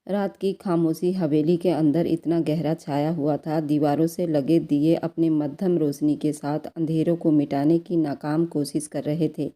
रात की खामोशी हवेली के अंदर इतना गहरा छाया हुआ था। दीवारों से लगे दिए अपने मध्यम रोशनी के साथ अंधेरों को मिटाने की नाकाम कोशिश कर रहे थे।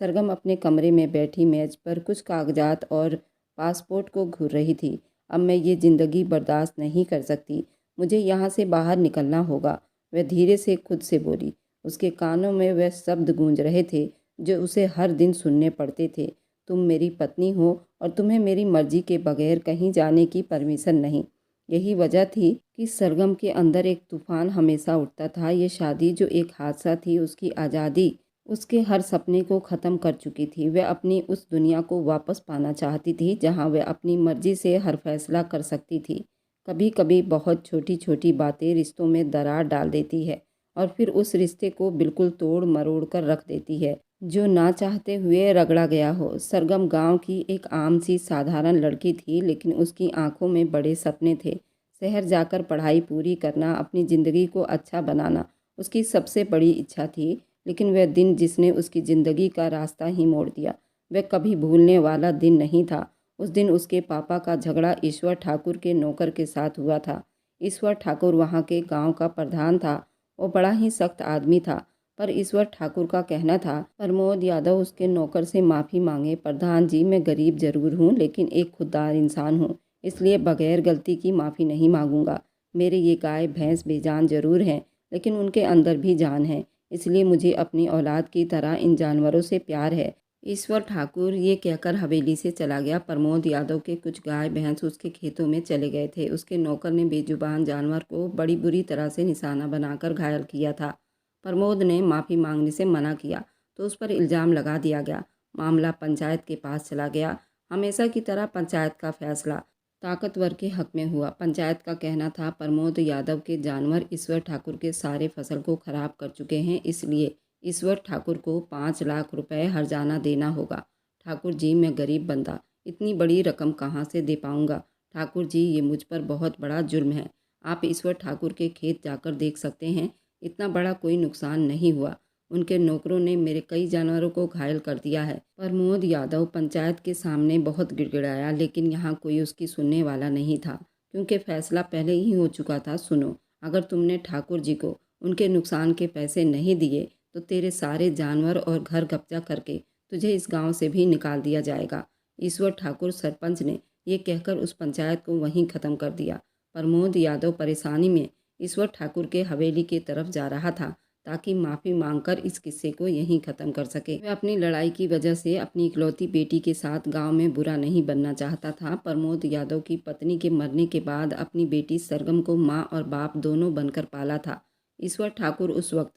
सरगम अपने कमरे में बैठी मेज पर कुछ कागजात और पासपोर्ट को घूर रही थी। अब मैं ये ज़िंदगी बर्दाश्त नहीं कर सकती, मुझे यहाँ से बाहर निकलना होगा, वह धीरे से खुद से बोली। उसके कानों में वह शब्द गूंज रहे थे जो उसे हर दिन सुनने पड़ते थे। तुम मेरी पत्नी हो और तुम्हें मेरी मर्जी के बगैर कहीं जाने की परमिशन नहीं। यही वजह थी कि सरगम के अंदर एक तूफान हमेशा उठता था। ये शादी जो एक हादसा थी, उसकी आज़ादी उसके हर सपने को ख़त्म कर चुकी थी। वह अपनी उस दुनिया को वापस पाना चाहती थी जहाँ वह अपनी मर्जी से हर फैसला कर सकती थी। कभी कभी बहुत छोटी छोटी बातें रिश्तों में दरार डाल देती है और फिर उस रिश्ते को बिल्कुल तोड़ मरोड़ कर रख देती है, जो ना चाहते हुए रगड़ा गया हो। सरगम गांव की एक आम सी साधारण लड़की थी, लेकिन उसकी आंखों में बड़े सपने थे। शहर जाकर पढ़ाई पूरी करना, अपनी ज़िंदगी को अच्छा बनाना उसकी सबसे बड़ी इच्छा थी। लेकिन वह दिन जिसने उसकी ज़िंदगी का रास्ता ही मोड़ दिया, वह कभी भूलने वाला दिन नहीं था। उस दिन उसके पापा का झगड़ा ईश्वर ठाकुर के नौकर के साथ हुआ था। ईश्वर ठाकुर वहाँ के गांव का प्रधान था। वो बड़ा ही सख्त आदमी था, पर ईश्वर ठाकुर का कहना था, प्रमोद यादव उसके नौकर से माफ़ी मांगे। प्रधान जी, मैं गरीब जरूर हूँ, लेकिन एक खुददार इंसान हूँ, इसलिए बगैर गलती की माफ़ी नहीं मांगूंगा। मेरे ये गाय भैंस बेजान जरूर हैं, लेकिन उनके अंदर भी जान है, इसलिए मुझे अपनी औलाद की तरह इन जानवरों से प्यार है। ईश्वर ठाकुर ये कहकर हवेली से चला गया। प्रमोद यादव के कुछ गाय भैंस उसके खेतों में चले गए थे। उसके नौकर ने बेजुबान जानवर को बड़ी बुरी तरह से निशाना बनाकर घायल किया था। प्रमोद ने माफ़ी मांगने से मना किया तो उस पर इल्ज़ाम लगा दिया गया। मामला पंचायत के पास चला गया। हमेशा की तरह पंचायत का फैसला ताकतवर के हक में हुआ। पंचायत का कहना था, प्रमोद यादव के जानवर ईश्वर ठाकुर के सारे फसल को खराब कर चुके हैं, इसलिए ईश्वर ठाकुर को 5 लाख रुपए हर्जाना देना होगा। ठाकुर जी, मैं गरीब बंदा इतनी बड़ी रकम कहाँ से दे पाऊँगा। ठाकुर जी, ये मुझ पर बहुत बड़ा जुल्म है। आप ईश्वर ठाकुर के खेत जाकर देख सकते हैं, इतना बड़ा कोई नुकसान नहीं हुआ। उनके नौकरों ने मेरे कई जानवरों को घायल कर दिया है। प्रमोद यादव पंचायत के सामने बहुत गिड़गिड़ाया, लेकिन यहाँ कोई उसकी सुनने वाला नहीं था, क्योंकि फैसला पहले ही हो चुका था। सुनो, अगर तुमने ठाकुर जी को उनके नुकसान के पैसे नहीं दिए तो तेरे सारे जानवर और घर कब्जा करके तुझे इस गांव से भी निकाल दिया जाएगा। ईश्वर ठाकुर सरपंच ने ये कहकर उस पंचायत को वहीं ख़त्म कर दिया। प्रमोद यादव परेशानी में ईश्वर ठाकुर के हवेली की तरफ जा रहा था, ताकि माफ़ी मांगकर इस किस्से को यहीं ख़त्म कर सके। वह अपनी लड़ाई की वजह से अपनी इकलौती बेटी के साथ गांव में बुरा नहीं बनना चाहता था। प्रमोद यादव की पत्नी के मरने के बाद अपनी बेटी सरगम को माँ और बाप दोनों बनकर पाला था। ईश्वर ठाकुर उस वक्त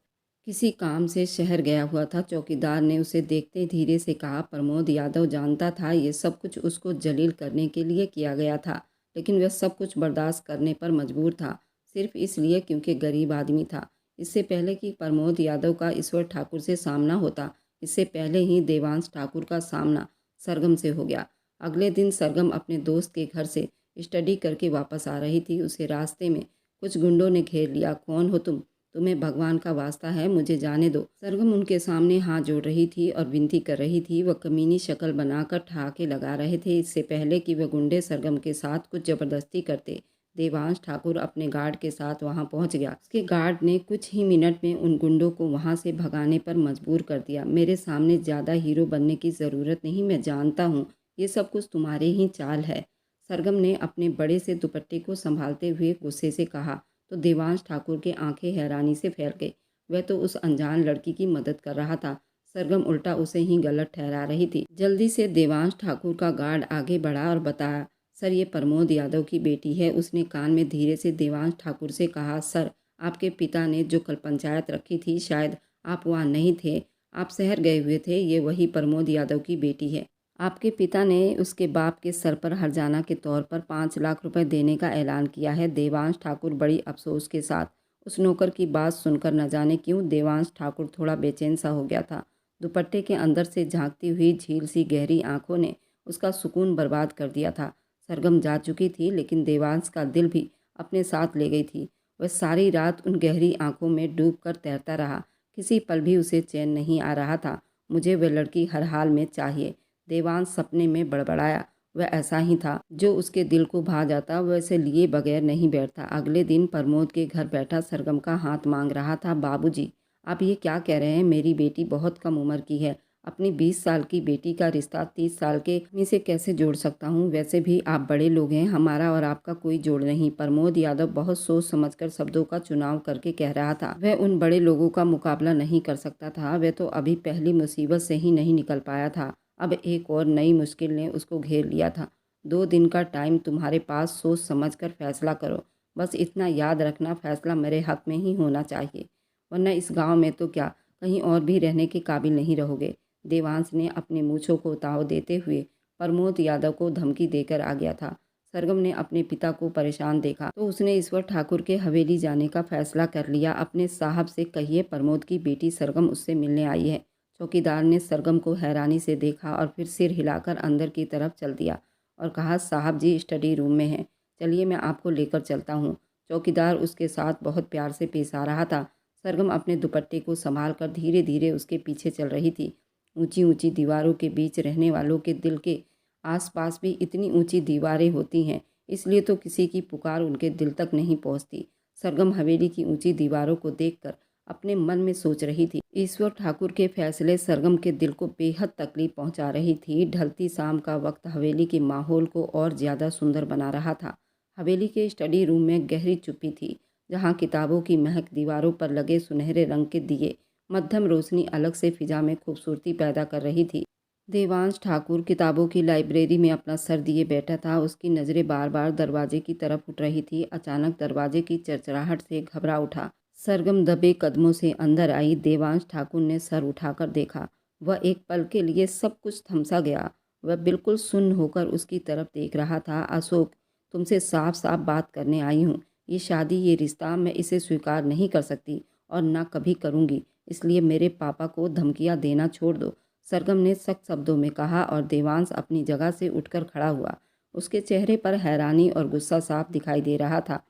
किसी काम से शहर गया हुआ था। चौकीदार ने उसे देखते धीरे से कहा, प्रमोद यादव जानता था ये सब कुछ उसको जलील करने के लिए किया गया था, लेकिन वह सब कुछ बर्दाश्त करने पर मजबूर था, सिर्फ इसलिए क्योंकि गरीब आदमी था। इससे पहले कि प्रमोद यादव का ईश्वर ठाकुर से सामना होता, इससे पहले ही देवांश ठाकुर का सामना सरगम से हो गया। अगले दिन सरगम अपने दोस्त के घर से स्टडी करके वापस आ रही थी। उसे रास्ते में कुछ गुंडों ने घेर लिया। कौन हो तुम? तुम्हें भगवान का वास्ता है, मुझे जाने दो। सरगम उनके सामने हाथ जोड़ रही थी और विनती कर रही थी। वह कमीनी शक्ल बनाकर ठहाके लगा रहे थे। इससे पहले कि वह गुंडे सरगम के साथ कुछ जबरदस्ती करते, देवांश ठाकुर अपने गार्ड के साथ वहां पहुंच गया। उसके गार्ड ने कुछ ही मिनट में उन गुंडों को वहां से भगाने पर मजबूर कर दिया। मेरे सामने ज़्यादा हीरो बनने की ज़रूरत नहीं, मैं जानता हूँ ये सब कुछ तुम्हारे ही चाल है। सरगम ने अपने बड़े से दुपट्टे को संभालते हुए गुस्से से कहा। तो देवांश ठाकुर की आंखें हैरानी से फैल गई। वह तो उस अनजान लड़की की मदद कर रहा था, सरगम उल्टा उसे ही गलत ठहरा रही थी। जल्दी से देवांश ठाकुर का गार्ड आगे बढ़ा और बताया, सर ये प्रमोद यादव की बेटी है। उसने कान में धीरे से देवांश ठाकुर से कहा, सर आपके पिता ने जो कल पंचायत रखी थी, शायद आप वहाँ नहीं थे, आप शहर गए हुए थे। ये वही प्रमोद यादव की बेटी है। आपके पिता ने उसके बाप के सर पर हर्जाना के तौर पर 5 लाख रुपए देने का ऐलान किया है। देवांश ठाकुर बड़ी अफसोस के साथ उस नौकर की बात सुनकर न जाने क्यों देवांश ठाकुर थोड़ा बेचैन सा हो गया था। दुपट्टे के अंदर से झांकती हुई झील सी गहरी आंखों ने उसका सुकून बर्बाद कर दिया था। सरगम जा चुकी थी, लेकिन देवांश का दिल भी अपने साथ ले गई थी। वह सारी रात उन गहरी आंखों में डूबकर तैरता रहा। किसी पल भी उसे चैन नहीं आ रहा था। मुझे वह लड़की हर हाल में चाहिए, देवांश सपने में बड़बड़ाया। वह ऐसा ही था, जो उसके दिल को भा जाता वह इसे लिए बगैर नहीं बैठता। अगले दिन प्रमोद के घर बैठा सरगम का हाथ मांग रहा था। बाबूजी, आप ये क्या कह रहे हैं? मेरी बेटी बहुत कम उम्र की है। अपनी 20 साल की बेटी का रिश्ता 30 साल के आदमी से कैसे जोड़ सकता हूँ? वैसे भी आप बड़े लोग हैं, हमारा और आपका कोई जोड़ नहीं। प्रमोद यादव बहुत सोच समझकर शब्दों का चुनाव करके कह रहा था। वह उन बड़े लोगों का मुकाबला नहीं कर सकता था। वह तो अभी पहली मुसीबत से ही नहीं निकल पाया था। अब एक और नई मुश्किल ने उसको घेर लिया था। 2 दिन का टाइम तुम्हारे पास, सोच समझ कर फैसला करो। बस इतना याद रखना, फैसला मेरे हक में ही होना चाहिए, वरना इस गांव में तो क्या, कहीं और भी रहने के काबिल नहीं रहोगे। देवांश ने अपने मूँछों को ताव देते हुए प्रमोद यादव को धमकी देकर आ गया था। सरगम ने अपने पिता को परेशान देखा तो उसने ईश्वर ठाकुर के हवेली जाने का फैसला कर लिया। अपने साहब से कहिए प्रमोद की बेटी सरगम उससे मिलने आई है। चौकीदार ने सरगम को हैरानी से देखा और फिर सिर हिलाकर अंदर की तरफ चल दिया और कहा, साहब जी स्टडी रूम में हैं, चलिए मैं आपको लेकर चलता हूँ। चौकीदार उसके साथ बहुत प्यार से पेश आ रहा था। सरगम अपने दुपट्टे को संभाल कर धीरे धीरे उसके पीछे चल रही थी। ऊंची ऊंची दीवारों के बीच रहने वालों के दिल के आसपास भी इतनी ऊंची दीवारें होती हैं, इसलिए तो किसी की पुकार उनके दिल तक नहीं पहुंचती। सरगम हवेली की ऊंची दीवारों को देखकर अपने मन में सोच रही थी। ईश्वर ठाकुर के फैसले सरगम के दिल को बेहद तकलीफ पहुंचा रही थी। ढलती शाम का वक्त हवेली के माहौल को और ज़्यादा सुंदर बना रहा था। हवेली के स्टडी रूम में गहरी चुप्पी थी, जहां किताबों की महक, दीवारों पर लगे सुनहरे रंग के दिए, मध्यम रोशनी अलग से फिजा में खूबसूरती पैदा कर रही थी। देवांश ठाकुर किताबों की लाइब्रेरी में अपना सर दिए बैठा था। उसकी नज़रें बार बार दरवाजे की तरफ उठ रही थी। अचानक दरवाजे की चरचराहट से घबरा उठा। सरगम दबे कदमों से अंदर आई। देवांश ठाकुर ने सर उठाकर देखा। वह एक पल के लिए सब कुछ थमसा गया। वह बिल्कुल सुन्न होकर उसकी तरफ देख रहा था। अशोक, तुमसे साफ साफ बात करने आई हूँ। ये शादी, ये रिश्ता, मैं इसे स्वीकार नहीं कर सकती और ना कभी करूँगी। इसलिए मेरे पापा को धमकियाँ देना छोड़ दो, सरगम ने सख्त शब्दों में कहा और देवांश अपनी जगह से उठकर खड़ा हुआ। उसके चेहरे पर हैरानी और गुस्सा साफ दिखाई दे रहा था।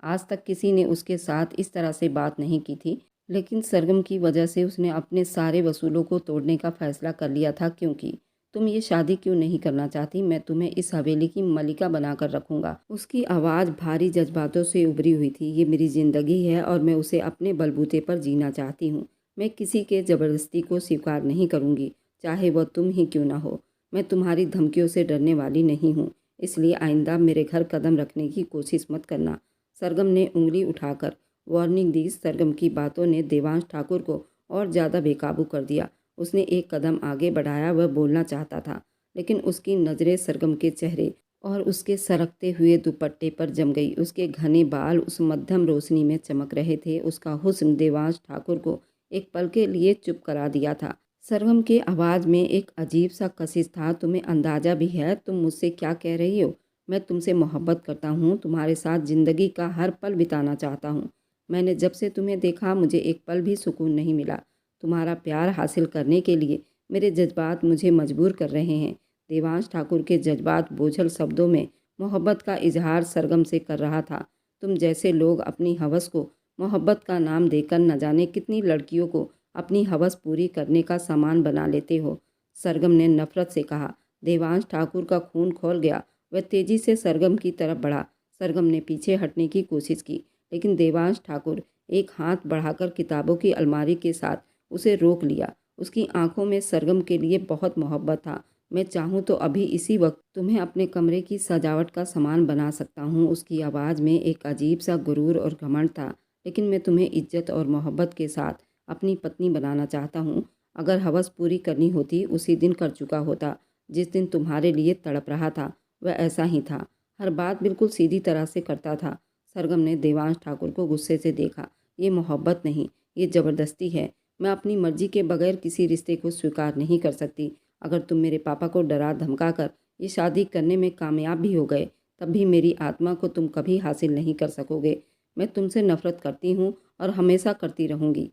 आज तक किसी ने उसके साथ इस तरह से बात नहीं की थी, लेकिन सरगम की वजह से उसने अपने सारे वसूलों को तोड़ने का फैसला कर लिया था। क्योंकि तुम ये शादी क्यों नहीं करना चाहती? मैं तुम्हें इस हवेली की मलिका बनाकर रखूंगा। उसकी आवाज़ भारी जज्बातों से उभरी हुई थी। ये मेरी ज़िंदगी है और मैं उसे अपने बलबूते पर जीना चाहती हूँ। मैं किसी के ज़बरदस्ती को स्वीकार नहीं करूँगी, चाहे वह तुम ही क्यों ना हो। मैं तुम्हारी धमकियों से डरने वाली नहीं हूँ, इसलिए आइंदा मेरे घर कदम रखने की कोशिश मत करना। सरगम ने उंगली उठाकर वार्निंग दी। सरगम की बातों ने देवांश ठाकुर को और ज़्यादा बेकाबू कर दिया। उसने एक कदम आगे बढ़ाया। वह बोलना चाहता था, लेकिन उसकी नज़रें सरगम के चेहरे और उसके सरकते हुए दुपट्टे पर जम गई। उसके घने बाल उस मध्यम रोशनी में चमक रहे थे। उसका हुस्न देवांश ठाकुर को एक पल के लिए चुप करा दिया था। सरगम के आवाज़ में एक अजीब सा कशिश था। तुम्हें अंदाज़ा भी है तुम मुझसे क्या कह रही हो? मैं तुमसे मोहब्बत करता हूँ, तुम्हारे साथ ज़िंदगी का हर पल बिताना चाहता हूँ। मैंने जब से तुम्हें देखा मुझे एक पल भी सुकून नहीं मिला। तुम्हारा प्यार हासिल करने के लिए मेरे जज्बात मुझे मजबूर कर रहे हैं। देवांश ठाकुर के जज्बात बोझल शब्दों में मोहब्बत का इजहार सरगम से कर रहा था। तुम जैसे लोग अपनी हवस को मोहब्बत का नाम देकर न जाने कितनी लड़कियों को अपनी हवस पूरी करने का सामान बना लेते हो, सरगम ने नफरत से कहा। देवांश ठाकुर का खून खौल गया। वह तेजी से सरगम की तरफ बढ़ा। सरगम ने पीछे हटने की कोशिश की, लेकिन देवांश ठाकुर एक हाथ बढ़ाकर किताबों की अलमारी के साथ उसे रोक लिया। उसकी आंखों में सरगम के लिए बहुत मोहब्बत था। मैं चाहूँ तो अभी इसी वक्त तुम्हें अपने कमरे की सजावट का सामान बना सकता हूँ। उसकी आवाज़ में एक अजीब सा गुरूर और घमंड था। लेकिन मैं तुम्हें इज्जत और मोहब्बत के साथ अपनी पत्नी बनाना चाहता हूँ। अगर हवस पूरी करनी होती उसी दिन कर चुका होता, जिस दिन तुम्हारे लिए तड़प रहा था। वह ऐसा ही था, हर बात बिल्कुल सीधी तरह से करता था। सरगम ने देवांश ठाकुर को गुस्से से देखा। ये मोहब्बत नहीं, ये ज़बरदस्ती है। मैं अपनी मर्जी के बगैर किसी रिश्ते को स्वीकार नहीं कर सकती। अगर तुम मेरे पापा को डरा धमका कर ये शादी करने में कामयाब भी हो गए, तब भी मेरी आत्मा को तुम कभी हासिल नहीं कर सकोगे। मैं तुमसे नफरत करती हूँ और हमेशा करती रहूँगी।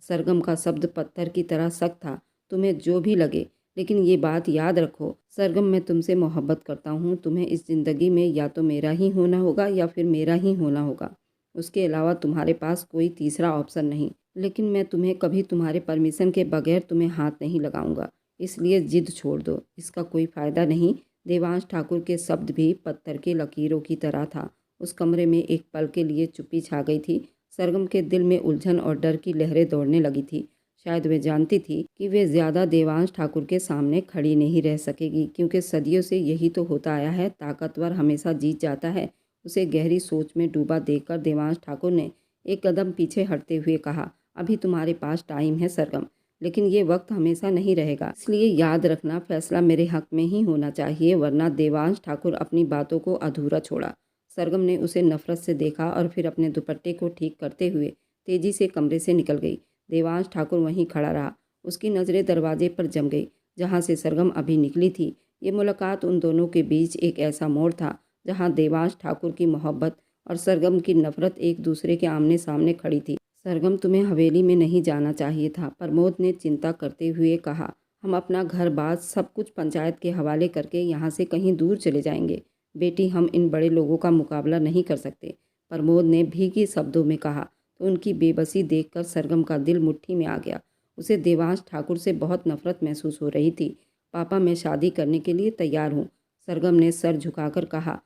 सरगम का शब्द पत्थर की तरह सख्त था। तुम्हें जो भी लगे, लेकिन ये बात याद रखो सरगम, मैं तुमसे मोहब्बत करता हूँ। तुम्हें इस ज़िंदगी में या तो मेरा ही होना होगा या फिर मेरा ही होना होगा। उसके अलावा तुम्हारे पास कोई तीसरा ऑप्शन नहीं। लेकिन मैं तुम्हें कभी तुम्हारे परमिशन के बगैर तुम्हें हाथ नहीं लगाऊंगा। इसलिए जिद छोड़ दो, इसका कोई फ़ायदा नहीं। देवांश ठाकुर के शब्द भी पत्थर के लकीरों की तरह था। उस कमरे में एक पल के लिए चुप्पी छा गई थी। सरगम के दिल में उलझन और डर की लहरें दौड़ने लगी थी। शायद वे जानती थी कि वे ज़्यादा देवांश ठाकुर के सामने खड़ी नहीं रह सकेगी, क्योंकि सदियों से यही तो होता आया है, ताकतवर हमेशा जीत जाता है। उसे गहरी सोच में डूबा देखकर देवांश ठाकुर ने एक कदम पीछे हटते हुए कहा, अभी तुम्हारे पास टाइम है सरगम, लेकिन ये वक्त हमेशा नहीं रहेगा, इसलिए याद रखना फैसला मेरे हक में ही होना चाहिए, वरना। देवांश ठाकुर अपनी बातों को अधूरा छोड़ा। सरगम ने उसे नफरत से देखा और फिर अपने दुपट्टे को ठीक करते हुए तेजी से कमरे से निकल गई। देवांश ठाकुर वहीं खड़ा रहा। उसकी नज़रें दरवाजे पर जम गई जहाँ से सरगम अभी निकली थी। ये मुलाकात उन दोनों के बीच एक ऐसा मोड़ था जहाँ देवांश ठाकुर की मोहब्बत और सरगम की नफरत एक दूसरे के आमने सामने खड़ी थी। सरगम, तुम्हें हवेली में नहीं जाना चाहिए था, प्रमोद ने चिंता करते हुए कहा। हम अपना घर बार सब कुछ पंचायत के हवाले करके यहाँ से कहीं दूर चले जाएंगे। बेटी, हम इन बड़े लोगों का मुकाबला नहीं कर सकते, प्रमोद ने भीगे शब्दों में कहा। तो उनकी बेबसी देखकर सरगम का दिल मुट्ठी में आ गया। उसे देवांश ठाकुर से बहुत नफरत महसूस हो रही थी। पापा, मैं शादी करने के लिए तैयार हूँ, सरगम ने सर झुकाकर कहा।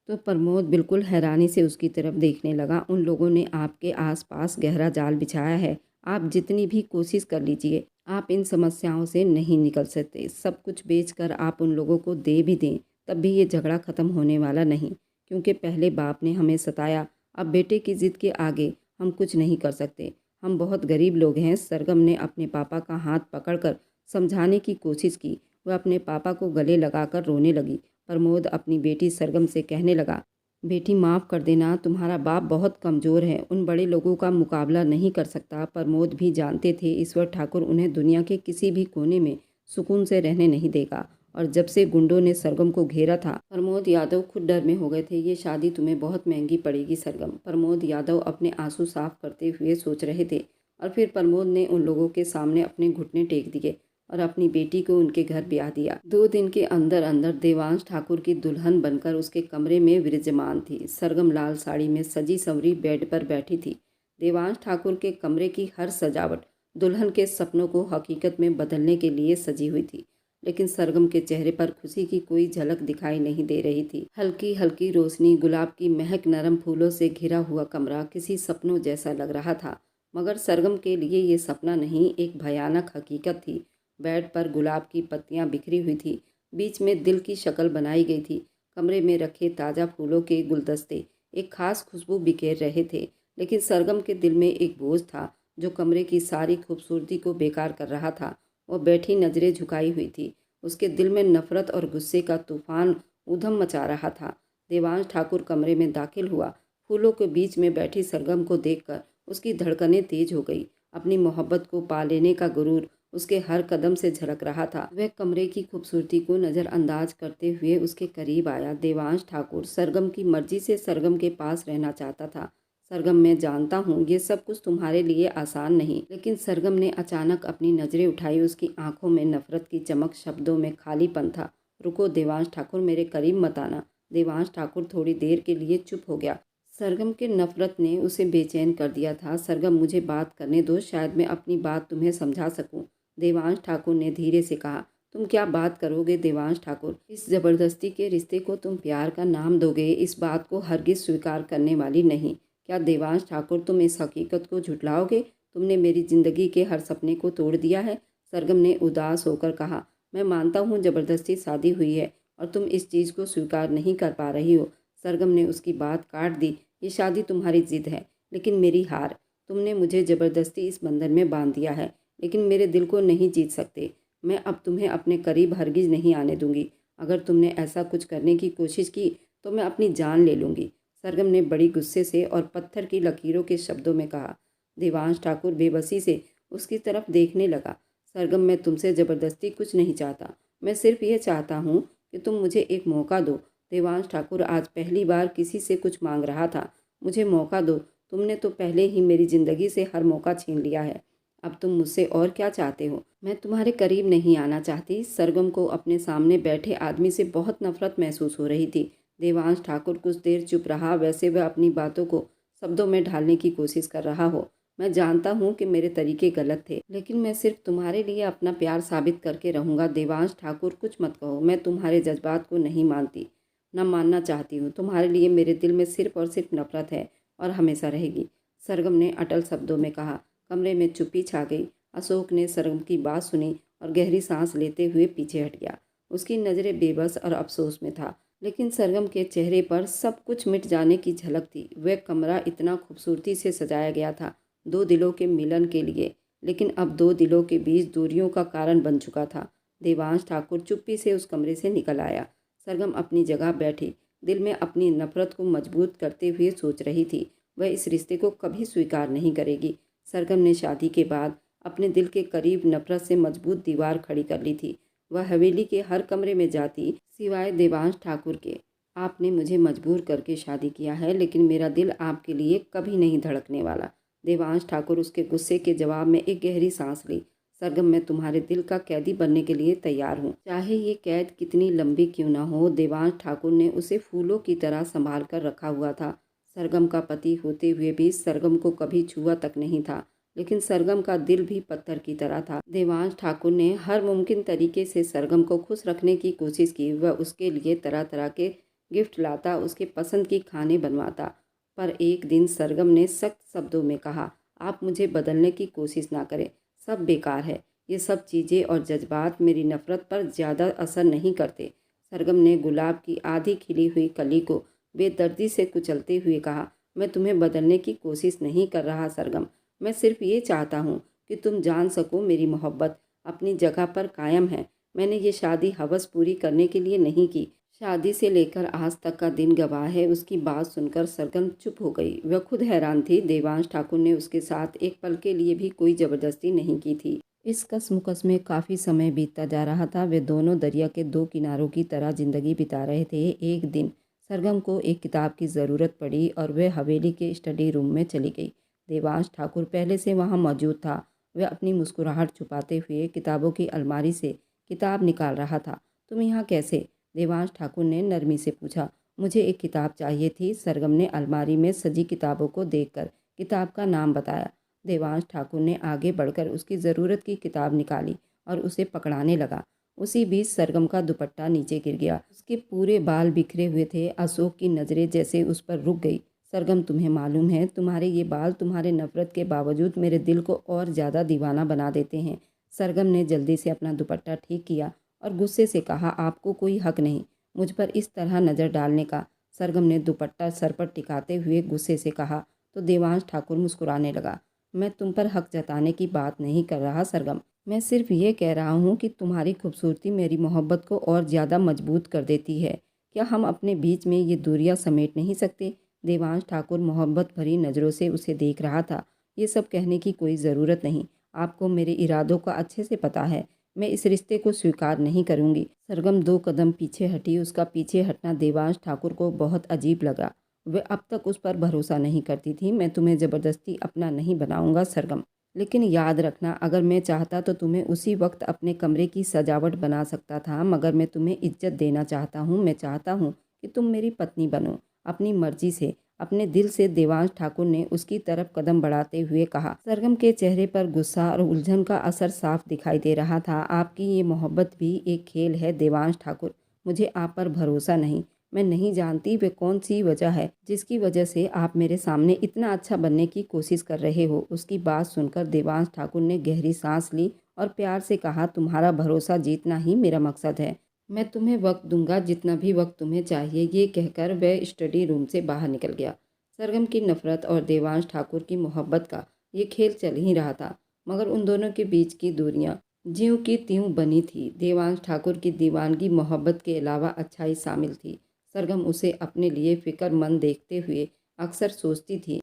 तो प्रमोद बिल्कुल हैरानी से उसकी तरफ देखने लगा। उन लोगों ने आपके आसपास गहरा जाल बिछाया है। आप जितनी भी कोशिश कर लीजिए, आप इन समस्याओं से नहीं निकल सकते। सब कुछ बेचकर आप उन लोगों को दे भी दें, तब भी ये झगड़ा ख़त्म होने वाला नहीं, क्योंकि पहले बाप ने हमें सताया, अब बेटे की ज़िद के आगे हम कुछ नहीं कर सकते। हम बहुत गरीब लोग हैं। सरगम ने अपने पापा का हाथ पकड़कर समझाने की कोशिश की। वह अपने पापा को गले लगाकर रोने लगी। प्रमोद अपनी बेटी सरगम से कहने लगा, बेटी माफ़ कर देना, तुम्हारा बाप बहुत कमज़ोर है, उन बड़े लोगों का मुकाबला नहीं कर सकता। प्रमोद भी जानते थे ईश्वर ठाकुर उन्हें दुनिया के किसी भी कोने में सुकून से रहने नहीं देगा। और जब से गुंडों ने सरगम को घेरा था, प्रमोद यादव खुद डर में हो गए थे। ये शादी तुम्हें बहुत महंगी पड़ेगी सरगम, प्रमोद यादव अपने आंसू साफ करते हुए सोच रहे थे। और फिर प्रमोद ने उन लोगों के सामने अपने घुटने टेक दिए और अपनी बेटी को उनके घर ब्याह दिया। 2 दिन के अंदर अंदर देवांश ठाकुर की दुल्हन बनकर उसके कमरे में विराजमान थी। सरगम लाल साड़ी में सजी संवरी बेड पर बैठी थी। देवांश ठाकुर के कमरे की हर सजावट दुल्हन के सपनों को हकीकत में बदलने के लिए सजी हुई थी, लेकिन सरगम के चेहरे पर खुशी की कोई झलक दिखाई नहीं दे रही थी। हल्की हल्की रोशनी, गुलाब की महक, नरम फूलों से घिरा हुआ कमरा किसी सपनों जैसा लग रहा था, मगर सरगम के लिए ये सपना नहीं, एक भयानक हकीकत थी। बेड पर गुलाब की पत्तियां बिखरी हुई थी, बीच में दिल की शक्ल बनाई गई थी। कमरे में रखे ताज़ा फूलों के गुलदस्ते एक खास खुशबू बिखेर रहे थे, लेकिन सरगम के दिल में एक बोझ था जो कमरे की सारी खूबसूरती को बेकार कर रहा था। वह बैठी नजरें झुकाई हुई थी। उसके दिल में नफरत और गुस्से का तूफान ऊधम मचा रहा था। देवांश ठाकुर कमरे में दाखिल हुआ। फूलों के बीच में बैठी सरगम को देखकर उसकी धड़कनें तेज हो गई। अपनी मोहब्बत को पा लेने का गुरूर उसके हर कदम से झलक रहा था। वह कमरे की खूबसूरती को नज़रअंदाज करते हुए उसके करीब आया। देवांश ठाकुर सरगम की मर्जी से सरगम के पास रहना चाहता था। सरगम, मैं जानता हूँ ये सब कुछ तुम्हारे लिए आसान नहीं, लेकिन सरगम ने अचानक अपनी नज़रें उठाई। उसकी आंखों में नफरत की चमक, शब्दों में खालीपन था। रुको देवांश ठाकुर, मेरे करीब मत आना। देवांश ठाकुर थोड़ी देर के लिए चुप हो गया। सरगम के नफरत ने उसे बेचैन कर दिया था। सरगम, मुझे बात करने दो, शायद मैं अपनी बात तुम्हें समझा सकूं, देवांश ठाकुर ने धीरे से कहा। तुम क्या बात करोगे देवांश ठाकुर? इस जबरदस्ती के रिश्ते को तुम प्यार का नाम दोगे? इस बात को हरगिज स्वीकार करने वाली नहीं। क्या देवांश ठाकुर, तुम इस हकीकत को झुठलाओगे? तुमने मेरी जिंदगी के हर सपने को तोड़ दिया है। सरगम ने उदास होकर कहा। मैं मानता हूँ जबरदस्ती शादी हुई है और तुम इस चीज़ को स्वीकार नहीं कर पा रही हो। सरगम ने उसकी बात काट दी। ये शादी तुम्हारी जिद है, लेकिन मेरी हार। तुमने मुझे जबरदस्ती इस बंधन में बांध दिया है, लेकिन मेरे दिल को नहीं जीत सकते। मैं अब तुम्हें अपने करीब हरगिज नहीं आने दूंगी। अगर तुमने ऐसा कुछ करने की कोशिश की तो मैं अपनी जान ले लूँगी, सरगम ने बड़ी गुस्से से और पत्थर की लकीरों के शब्दों में कहा। देवांश ठाकुर बेबसी से उसकी तरफ देखने लगा। सरगम, मैं तुमसे ज़बरदस्ती कुछ नहीं चाहता, मैं सिर्फ ये चाहता हूँ कि तुम मुझे एक मौका दो। देवांश ठाकुर आज पहली बार किसी से कुछ मांग रहा था। मुझे मौका दो। तुमने तो पहले ही मेरी ज़िंदगी से हर मौका छीन लिया है। अब तुम मुझसे और क्या चाहते हो? मैं तुम्हारे करीब नहीं आना चाहती। सरगम को अपने सामने बैठे आदमी से बहुत नफरत महसूस हो रही थी। देवांश ठाकुर कुछ देर चुप रहा, वैसे वह अपनी बातों को शब्दों में ढालने की कोशिश कर रहा हो, मैं जानता हूँ कि मेरे तरीके गलत थे, लेकिन मैं सिर्फ तुम्हारे लिए अपना प्यार साबित करके रहूँगा। देवांश ठाकुर, कुछ मत कहो। मैं तुम्हारे जज्बात को नहीं मानती, न मानना चाहती हूँ। तुम्हारे लिए मेरे दिल में सिर्फ और सिर्फ नफरत है और हमेशा रहेगी, सरगम ने अटल शब्दों में कहा। कमरे में चुप्पी छा गई। अशोक ने सरगम की बात सुनी और गहरी सांस लेते हुए पीछे हट गया। उसकी नज़रें बेबस और अफसोस में था, लेकिन सरगम के चेहरे पर सब कुछ मिट जाने की झलक थी। वह कमरा इतना खूबसूरती से सजाया गया था दो दिलों के मिलन के लिए, लेकिन अब दो दिलों के बीच दूरियों का कारण बन चुका था। देवांश ठाकुर चुप्पी से उस कमरे से निकल आया। सरगम अपनी जगह बैठी, दिल में अपनी नफरत को मजबूत करते हुए सोच रही थी, वह इस रिश्ते को कभी स्वीकार नहीं करेगी। सरगम ने शादी के बाद अपने दिल के करीब नफरत से मजबूत दीवार खड़ी कर ली थी। वह हवेली के हर कमरे में जाती, सिवाय देवांश ठाकुर के। आपने मुझे मजबूर करके शादी किया है, लेकिन मेरा दिल आपके लिए कभी नहीं धड़कने वाला। देवांश ठाकुर उसके गुस्से के जवाब में एक गहरी सांस ली। सरगम, मैं तुम्हारे दिल का कैदी बनने के लिए तैयार हूँ, चाहे ये कैद कितनी लंबी क्यों ना हो। देवांश ठाकुर ने उसे फूलों की तरह संभाल कर रखा हुआ था। सरगम का पति होते हुए भी सरगम को कभी छुआ तक नहीं था, लेकिन सरगम का दिल भी पत्थर की तरह था। देवांश ठाकुर ने हर मुमकिन तरीके से सरगम को खुश रखने की कोशिश की। वह उसके लिए तरह तरह के गिफ्ट लाता, उसके पसंद की खाने बनवाता। पर एक दिन सरगम ने सख्त शब्दों में कहा, आप मुझे बदलने की कोशिश ना करें, सब बेकार है। ये सब चीज़ें और जज्बात मेरी नफ़रत पर ज़्यादा असर नहीं करते। सरगम ने गुलाब की आधी खिली हुई कली को बेदर्दी से कुचलते हुए कहा, मैं तुम्हें बदलने की कोशिश नहीं कर रहा सरगम, मैं सिर्फ ये चाहता हूँ कि तुम जान सको मेरी मोहब्बत अपनी जगह पर कायम है। मैंने ये शादी हवस पूरी करने के लिए नहीं की, शादी से लेकर आज तक का दिन गवाह है। उसकी बात सुनकर सरगम चुप हो गई। वह खुद हैरान थी, देवांश ठाकुर ने उसके साथ एक पल के लिए भी कोई ज़बरदस्ती नहीं की थी। इस कसमुकस में काफ़ी समय बीतता जा रहा था। वे दोनों दरिया के दो किनारों की तरह ज़िंदगी बिता रहे थे। एक दिन सरगम को एक किताब की ज़रूरत पड़ी और वह हवेली के स्टडी रूम में चली गई। देवांश ठाकुर पहले से वहाँ मौजूद था। वह अपनी मुस्कुराहट छुपाते हुए किताबों की अलमारी से किताब निकाल रहा था। तुम यहाँ कैसे? देवांश ठाकुर ने नरमी से पूछा। मुझे एक किताब चाहिए थी, सरगम ने अलमारी में सजी किताबों को देखकर किताब का नाम बताया। देवांश ठाकुर ने आगे बढ़कर उसकी ज़रूरत की किताब निकाली और उसे पकड़ाने लगा। उसी बीच सरगम का दुपट्टा नीचे गिर गया। उसके पूरे बाल बिखरे हुए थे। अशोक की नज़रें जैसे उस पर रुक गई। सरगम, तुम्हें मालूम है, तुम्हारे ये बाल तुम्हारे नफ़रत के बावजूद मेरे दिल को और ज़्यादा दीवाना बना देते हैं। सरगम ने जल्दी से अपना दुपट्टा ठीक किया और गुस्से से कहा, आपको कोई हक नहीं मुझ पर इस तरह नज़र डालने का। सरगम ने दुपट्टा सर पर टिकाते हुए गुस्से से कहा तो देवांश ठाकुर मुस्कुराने लगा। मैं तुम पर हक जताने की बात नहीं कर रहा सरगम, मैं सिर्फ ये कह रहा हूँ कि तुम्हारी खूबसूरती मेरी मोहब्बत को और ज़्यादा मजबूत कर देती है। क्या हम अपने बीच में ये दूरियां समेट नहीं सकते? देवांश ठाकुर मोहब्बत भरी नज़रों से उसे देख रहा था। ये सब कहने की कोई ज़रूरत नहीं, आपको मेरे इरादों का अच्छे से पता है। मैं इस रिश्ते को स्वीकार नहीं करूंगी। सरगम दो कदम पीछे हटी। उसका पीछे हटना देवांश ठाकुर को बहुत अजीब लगा। वह अब तक उस पर भरोसा नहीं करती थी। मैं तुम्हें ज़बरदस्ती अपना नहीं बनाऊंगा सरगम, लेकिन याद रखना, अगर मैं चाहता तो तुम्हें उसी वक्त अपने कमरे की सजावट बना सकता था, मगर मैं तुम्हें इज्जत देना चाहता हूँ। मैं चाहता हूँ कि तुम मेरी पत्नी बनो, अपनी मर्जी से, अपने दिल से। देवांश ठाकुर ने उसकी तरफ कदम बढ़ाते हुए कहा। सरगम के चेहरे पर गुस्सा और उलझन का असर साफ दिखाई दे रहा था। आपकी ये मोहब्बत भी एक खेल है देवांश ठाकुर, मुझे आप पर भरोसा नहीं। मैं नहीं जानती वे कौन सी वजह है जिसकी वजह से आप मेरे सामने इतना अच्छा बनने की कोशिश कर रहे हो। उसकी बात सुनकर देवांश ठाकुर ने गहरी सांस ली और प्यार से कहा, तुम्हारा भरोसा जीतना ही मेरा मकसद है। मैं तुम्हें वक्त दूंगा, जितना भी वक्त तुम्हें चाहिए। ये कहकर वह स्टडी रूम से बाहर निकल गया। सरगम की नफरत और देवांश ठाकुर की मोहब्बत का ये खेल चल ही रहा था, मगर उन दोनों के बीच की दूरियां ज्यों की त्यों बनी थी। देवांश ठाकुर की दीवानगी मोहब्बत के अलावा अच्छाई शामिल थी। सरगम उसे अपने लिए फिक्रमंद देखते हुए अक्सर सोचती थी,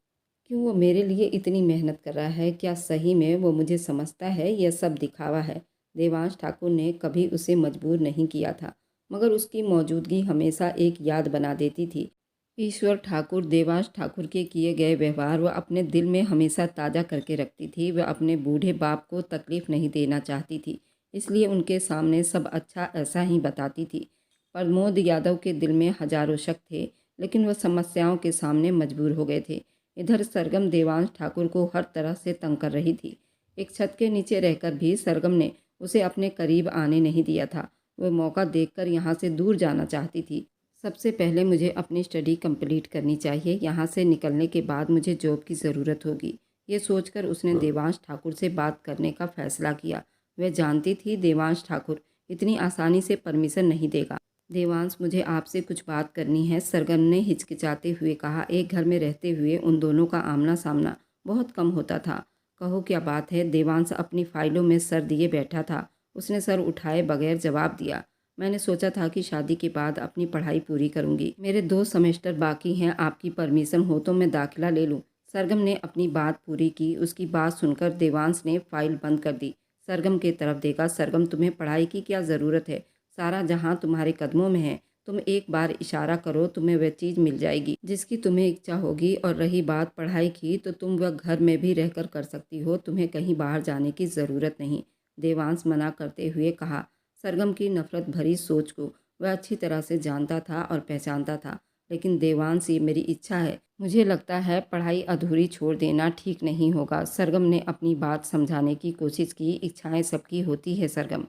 क्यों वो मेरे लिए इतनी मेहनत कर रहा है? क्या सही में वो मुझे समझता है? यह सब दिखावा है। देवांश ठाकुर ने कभी उसे मजबूर नहीं किया था, मगर उसकी मौजूदगी हमेशा एक याद बना देती थी। ईश्वर ठाकुर देवांश ठाकुर के किए गए व्यवहार वह अपने दिल में हमेशा ताज़ा करके रखती थी। वह अपने बूढ़े बाप को तकलीफ़ नहीं देना चाहती थी, इसलिए उनके सामने सब अच्छा ऐसा ही बताती थी। प्रमोद यादव के दिल में हजारों शक थे, लेकिन वह समस्याओं के सामने मजबूर हो गए थे। इधर सरगम देवांश ठाकुर को हर तरह से तंग कर रही थी। एक छत के नीचे रहकर भी सरगम ने उसे अपने करीब आने नहीं दिया था। वह मौका देखकर यहाँ से दूर जाना चाहती थी। सबसे पहले मुझे अपनी स्टडी कंप्लीट करनी चाहिए, यहाँ से निकलने के बाद मुझे जॉब की ज़रूरत होगी। ये सोचकर उसने देवांश ठाकुर से बात करने का फैसला किया। वह जानती थी देवांश ठाकुर इतनी आसानी से परमिशन नहीं देगा। देवांश, मुझे आपसे कुछ बात करनी है, सरगम ने हिचकिचाते हुए कहा। एक घर में रहते हुए उन दोनों का आमना सामना बहुत कम होता था। कहो क्या बात है? देवांश अपनी फाइलों में सर दिए बैठा था। उसने सर उठाए बगैर जवाब दिया। मैंने सोचा था कि शादी के बाद अपनी पढ़ाई पूरी करूंगी। मेरे 2 सेमेस्टर बाकी हैं, आपकी परमिशन हो तो मैं दाखिला ले लूं। सरगम ने अपनी बात पूरी की। उसकी बात सुनकर देवांश ने फाइल बंद कर दी। सरगम की तरफ देखा। सरगम, तुम्हें पढ़ाई की क्या ज़रूरत है? सारा जहां तुम्हारे कदमों में है। तुम एक बार इशारा करो, तुम्हें वह चीज़ मिल जाएगी जिसकी तुम्हें इच्छा होगी। और रही बात पढ़ाई की, तो तुम वह घर में भी रहकर कर सकती हो। तुम्हें कहीं बाहर जाने की ज़रूरत नहीं। देवांश मना करते हुए कहा। सरगम की नफरत भरी सोच को वह अच्छी तरह से जानता था और पहचानता था। लेकिन देवांश, ये मेरी इच्छा है। मुझे लगता है पढ़ाई अधूरी छोड़ देना ठीक नहीं होगा। सरगम ने अपनी बात समझाने की कोशिश की। इच्छाएं सबकी होती है सरगम,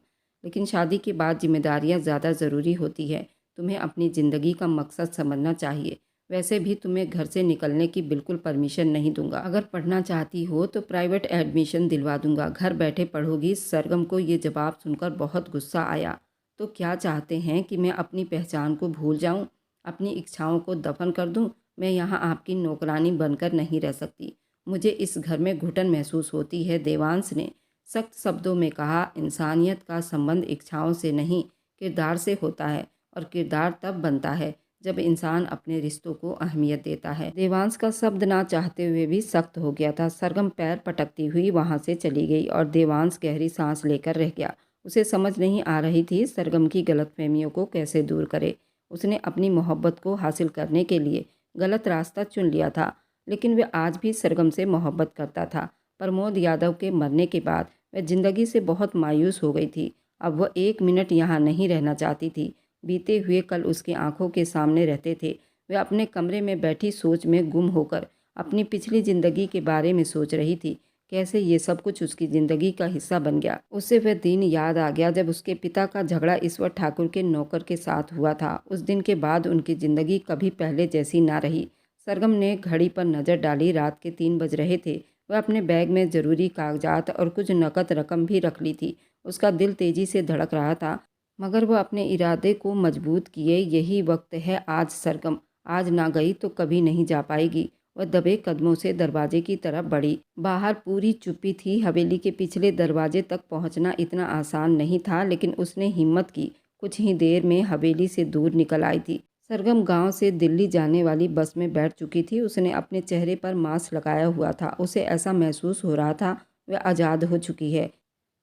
लेकिन शादी के बाद जिम्मेदारियां ज़्यादा ज़रूरी होती है। तुम्हें अपनी ज़िंदगी का मकसद समझना चाहिए। वैसे भी तुम्हें घर से निकलने की बिल्कुल परमिशन नहीं दूंगा। अगर पढ़ना चाहती हो तो प्राइवेट एडमिशन दिलवा दूंगा, घर बैठे पढ़ोगी। सरगम को ये जवाब सुनकर बहुत गुस्सा आया। तो क्या चाहते हैं कि मैं अपनी पहचान को भूल जाऊं, अपनी इच्छाओं को दफन कर दूं? मैं यहाँ आपकी नौकरानी बनकर नहीं रह सकती। मुझे इस घर में घुटन महसूस होती है। देवांश ने सख्त शब्दों में कहा। इंसानियत का संबंध इच्छाओं से नहीं, किरदार से होता है। और किरदार तब बनता है जब इंसान अपने रिश्तों को अहमियत देता है। देवांश का शब्द ना चाहते हुए भी सख्त हो गया था। सरगम पैर पटकती हुई वहां से चली गई और देवांश गहरी सांस लेकर रह गया। उसे समझ नहीं आ रही थी सरगम की गलतफहमियों को कैसे दूर करे। उसने अपनी मोहब्बत को हासिल करने के लिए गलत रास्ता चुन लिया था, लेकिन वह आज भी सरगम से मोहब्बत करता था। प्रमोद यादव के मरने के बाद वह जिंदगी से बहुत मायूस हो गई थी। अब वह 1 मिनट यहाँ नहीं रहना चाहती थी। बीते हुए कल उसकी आंखों के सामने रहते थे। वह अपने कमरे में बैठी सोच में गुम होकर अपनी पिछली जिंदगी के बारे में सोच रही थी। कैसे ये सब कुछ उसकी ज़िंदगी का हिस्सा बन गया। उसे वह दिन याद आ गया जब उसके पिता का झगड़ा ईश्वर ठाकुर के नौकर के साथ हुआ था। उस दिन के बाद उनकी ज़िंदगी कभी पहले जैसी ना रही। सरगम ने घड़ी पर नज़र डाली। रात के 3 बज रहे थे। वह अपने बैग में ज़रूरी कागजात और कुछ नकद रकम भी रख ली थी। उसका दिल तेज़ी से धड़क रहा था, मगर वह अपने इरादे को मजबूत किए। यही वक्त है आज सरगम, आज ना गई तो कभी नहीं जा पाएगी। वह दबे कदमों से दरवाजे की तरफ बढ़ी। बाहर पूरी चुप्पी थी। हवेली के पिछले दरवाजे तक पहुंचना इतना आसान नहीं था, लेकिन उसने हिम्मत की। कुछ ही देर में हवेली से दूर निकल आई थी। सरगम गांव से दिल्ली जाने वाली बस में बैठ चुकी थी। उसने अपने चेहरे पर मास्क लगाया हुआ था। उसे ऐसा महसूस हो रहा था वह आज़ाद हो चुकी है।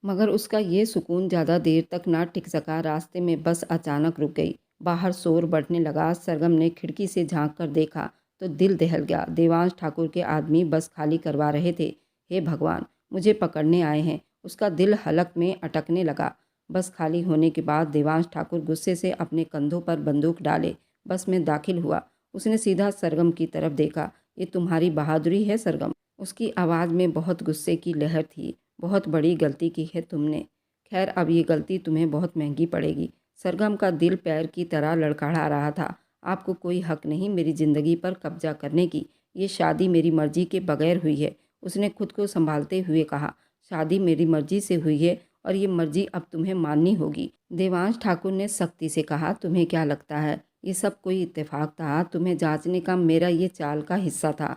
मगर उसका ये सुकून ज़्यादा देर तक ना टिक सका। रास्ते में बस अचानक रुक गई। बाहर शोर बढ़ने लगा। सरगम ने खिड़की से झांक कर देखा तो दिल दहल गया। देवांश ठाकुर के आदमी बस खाली करवा रहे थे। हे भगवान, मुझे पकड़ने आए हैं। उसका दिल हलक में अटकने लगा। बस खाली होने के बाद देवांश ठाकुर गुस्से से अपने कंधों पर बंदूक डाले बस में दाखिल हुआ। उसने सीधा सरगम की तरफ देखा। ये तुम्हारी बहादुरी है सरगम? उसकी आवाज़ में बहुत गुस्से की लहर थी। बहुत बड़ी गलती की है तुमने। खैर, अब ये गलती तुम्हें बहुत महंगी पड़ेगी। सरगम का दिल पैर की तरह लड़खड़ा रहा था। आपको कोई हक नहीं मेरी ज़िंदगी पर कब्जा करने की। ये शादी मेरी मर्जी के बगैर हुई है। उसने खुद को संभालते हुए कहा। शादी मेरी मर्जी से हुई है और ये मर्जी अब तुम्हें माननी होगी। देवांश ठाकुर ने सख्ती से कहा। तुम्हें क्या लगता है ये सब कोई इत्तेफाक था? तुम्हें जांचने का मेरा ये चाल का हिस्सा था।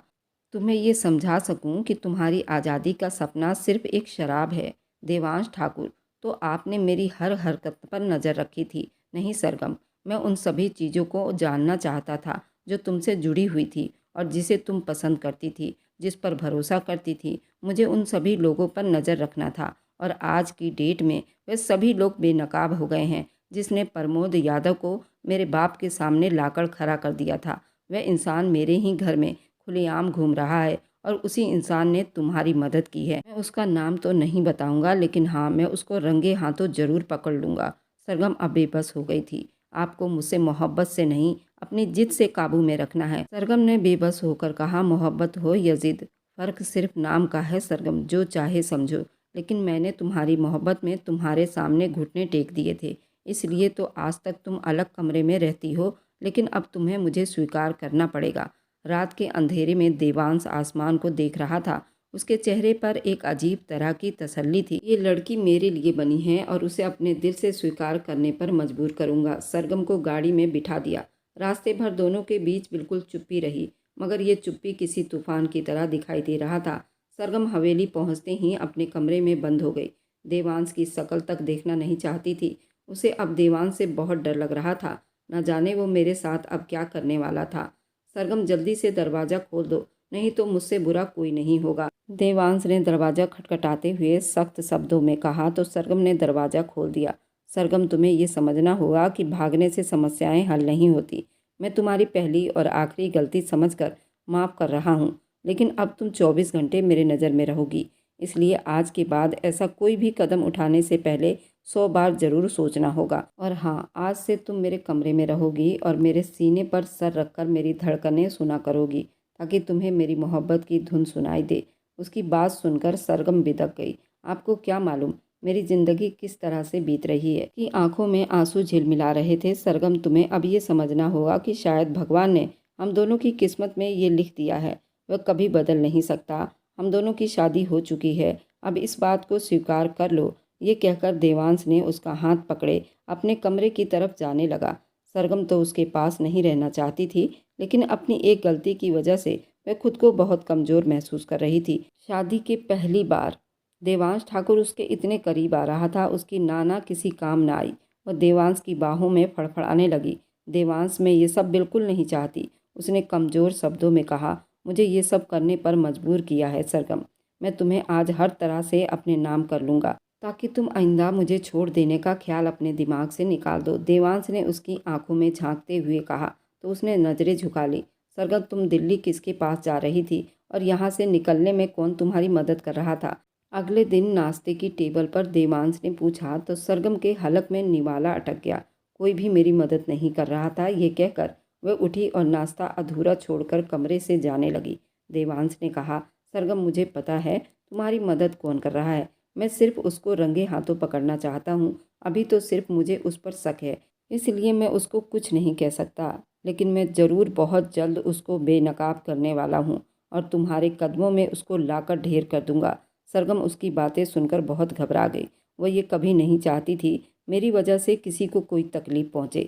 तुम्हें ये समझा सकूं कि तुम्हारी आज़ादी का सपना सिर्फ एक शराब है। देवांश ठाकुर, तो आपने मेरी हर हरकत पर नज़र रखी थी। नहीं सरगम, मैं उन सभी चीज़ों को जानना चाहता था जो तुमसे जुड़ी हुई थी और जिसे तुम पसंद करती थी, जिस पर भरोसा करती थी। मुझे उन सभी लोगों पर नज़र रखना था और आज की डेट में वे सभी लोग बेनकाब हो गए हैं। जिसने प्रमोद यादव को मेरे बाप के सामने लाकर खड़ा कर दिया था, वह इंसान मेरे ही घर में खुलेआम घूम रहा है और उसी इंसान ने तुम्हारी मदद की है। मैं उसका नाम तो नहीं बताऊंगा, लेकिन हाँ, मैं उसको रंगे हाथों जरूर पकड़ लूँगा। सरगम अब बेबस हो गई थी। आपको मुझसे मोहब्बत से नहीं, अपनी जिद से काबू में रखना है। सरगम ने बेबस होकर कहा, मोहब्बत हो या जिद, फ़र्क सिर्फ नाम का है सरगम, जो चाहे समझो। लेकिन मैंने तुम्हारी मोहब्बत में तुम्हारे सामने घुटने टेक दिए थे, इसलिए तो आज तक तुम अलग कमरे में रहती हो, लेकिन अब तुम्हें मुझे स्वीकार करना पड़ेगा। रात के अंधेरे में देवांश आसमान को देख रहा था। उसके चेहरे पर एक अजीब तरह की तसल्ली थी। ये लड़की मेरे लिए बनी है और उसे अपने दिल से स्वीकार करने पर मजबूर करूंगा। सरगम को गाड़ी में बिठा दिया। रास्ते भर दोनों के बीच बिल्कुल चुप्पी रही, मगर ये चुप्पी किसी तूफान की तरह दिखाई दे रहा था। सरगम हवेली पहुंचते ही अपने कमरे में बंद हो गई। देवांश की शक्ल तक देखना नहीं चाहती थी। उसे अब देवांश से बहुत डर लग रहा था। न जाने वो मेरे साथ अब क्या करने वाला था। सरगम, जल्दी से दरवाज़ा खोल दो, नहीं तो मुझसे बुरा कोई नहीं होगा। देवांश ने दरवाज़ा खटखटाते हुए सख्त शब्दों में कहा तो सरगम ने दरवाज़ा खोल दिया। सरगम, तुम्हें ये समझना होगा कि भागने से समस्याएं हल नहीं होती। मैं तुम्हारी पहली और आखिरी गलती समझकर माफ़ कर रहा हूँ, लेकिन अब तुम 24 घंटे मेरे नज़र में रहोगी। इसलिए आज के बाद ऐसा कोई भी कदम उठाने से पहले 100 बार ज़रूर सोचना होगा। और हाँ, आज से तुम मेरे कमरे में रहोगी और मेरे सीने पर सर रखकर मेरी धड़कनें सुना करोगी, ताकि तुम्हें मेरी मोहब्बत की धुन सुनाई दे। उसकी बात सुनकर सरगम बिदक गई। आपको क्या मालूम मेरी ज़िंदगी किस तरह से बीत रही है। कि आंखों में आंसू झिलमिला रहे थे। सरगम, तुम्हें अब ये समझना होगा कि शायद भगवान ने हम दोनों की किस्मत में ये लिख दिया है, वह कभी बदल नहीं सकता। हम दोनों की शादी हो चुकी है, अब इस बात को स्वीकार कर लो। ये कहकर देवांश ने उसका हाथ पकड़े अपने कमरे की तरफ जाने लगा। सरगम तो उसके पास नहीं रहना चाहती थी, लेकिन अपनी एक गलती की वजह से वह खुद को बहुत कमज़ोर महसूस कर रही थी। शादी के पहली बार देवांश ठाकुर उसके इतने करीब आ रहा था, उसकी नाना किसी काम न आई। वह देवांश की बाहों में फड़फड़ाने लगी। देवांश, मैं ये सब बिल्कुल नहीं चाहती, उसने कमज़ोर शब्दों में कहा। मुझे ये सब करने पर मजबूर किया है सरगम। मैं तुम्हें आज हर तरह से अपने नाम कर लूँगा, ताकि तुम आइंदा मुझे छोड़ देने का ख्याल अपने दिमाग से निकाल दो। देवांश ने उसकी आंखों में झांकते हुए कहा तो उसने नज़रें झुका ली। सरगम, तुम दिल्ली किसके पास जा रही थी और यहाँ से निकलने में कौन तुम्हारी मदद कर रहा था? अगले दिन नाश्ते की टेबल पर देवांश ने पूछा तो सरगम के हलक में निवाला अटक गया। कोई भी मेरी मदद नहीं कर रहा था। ये कहकर वह उठी और नाश्ता अधूरा छोड़कर कमरे से जाने लगी। देवांश ने कहा, सरगम, मुझे पता है तुम्हारी मदद कौन कर रहा है। मैं सिर्फ उसको रंगे हाथों पकड़ना चाहता हूँ। अभी तो सिर्फ मुझे उस पर शक है, इसलिए मैं उसको कुछ नहीं कह सकता, लेकिन मैं ज़रूर बहुत जल्द उसको बेनकाब करने वाला हूँ और तुम्हारे कदमों में उसको लाकर ढेर कर दूंगा। सरगम उसकी बातें सुनकर बहुत घबरा गई। वह ये कभी नहीं चाहती थी मेरी वजह से किसी को कोई तकलीफ पहुँचे।